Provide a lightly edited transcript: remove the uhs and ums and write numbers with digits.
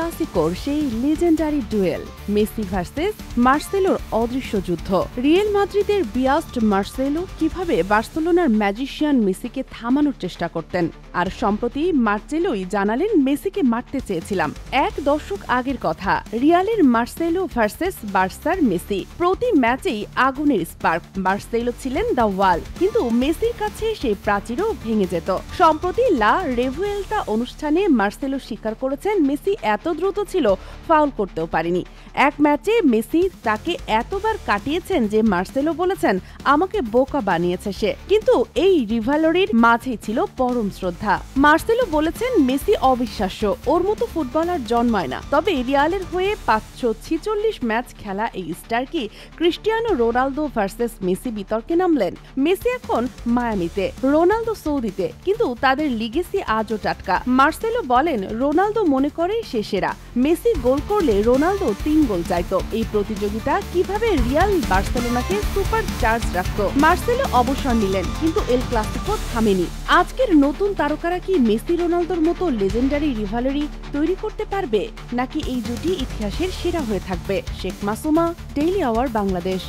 ক্লাসিকোর সেই legendary dual Messi versus মার্সেলোর অদৃশ্য যুদ্ধ। রিয়েল মাদ্রিদের বিয়াস্ট মার্সেলো কিভাবে বার্সেলোনার ম্যাজিশিয়ান মেসিকে থামানোর চেষ্টা করতেন, আর সম্প্রতি মার্সেলোই জানালেন মেসিকে মারতে চেয়েছিলাম। এক দশক আগের কথা, রিয়ালের মার্সেলো ভার্সেস বার্সার মেসি। প্রতি ম্যাচেই আগুনের স্পার্ক। মার্সেলো ছিলেন দ্য ওয়াল, কিন্তু মেসির কাছে সেই প্রাচীরও ভেঙে যেত। সম্প্রতি লা রেভুয়েলতা অনুষ্ঠানে মার্সেলো স্বীকার করেছেন মেসি এত দ্রুত ছিল ফাউল করতেও পারেনি। এক ম্যাচে মেসি তাকে এতবার কাটিয়েছেন যে মার্সেলো বলেছেন, আমাকে বোকা বানিয়েছে সে। কিন্তু এই রিভালরির মাঝেই ছিল পরম শ্রদ্ধা। মার্সেলো বলেছেন, মেসি অবিশ্বাস্য, ওর মতো ফুটবলার জন্মায় না। তবে রিয়ালের হয়ে 546 ম্যাচ খেলা এই স্টার কি ক্রিস্টিয়ানো রোনালদো ভার্সেস মেসি বিতর্কে নামলেন? মেসি এখন মায়ামিতে, রোনালদো সৌদিতে, কিন্তু তাদের লিগেসি আজও টাটকা। মার্সেলো বলেন, রোনালদো মনে করে সে সেরা। মেসি গোল করলে রোনালদো 3 গোল চাইতো। এই প্রতিযোগিতা কিভাবে রিয়াল বার্সেলোনাকে সুপার চার্জ রাখত। মার্সেলো অবসর নিলেন, কিন্তু এল ক্লাসিকো থামেনি। আজকের নতুন তারকারা কি মেসি রোনালদোর মতো লেজেন্ডারি রিভালরি তৈরি করতে পারবে, নাকি এই জুটি ইতিহাসের সেরা হয়ে থাকবে? Sheikh Masuma, daily our Bangladesh.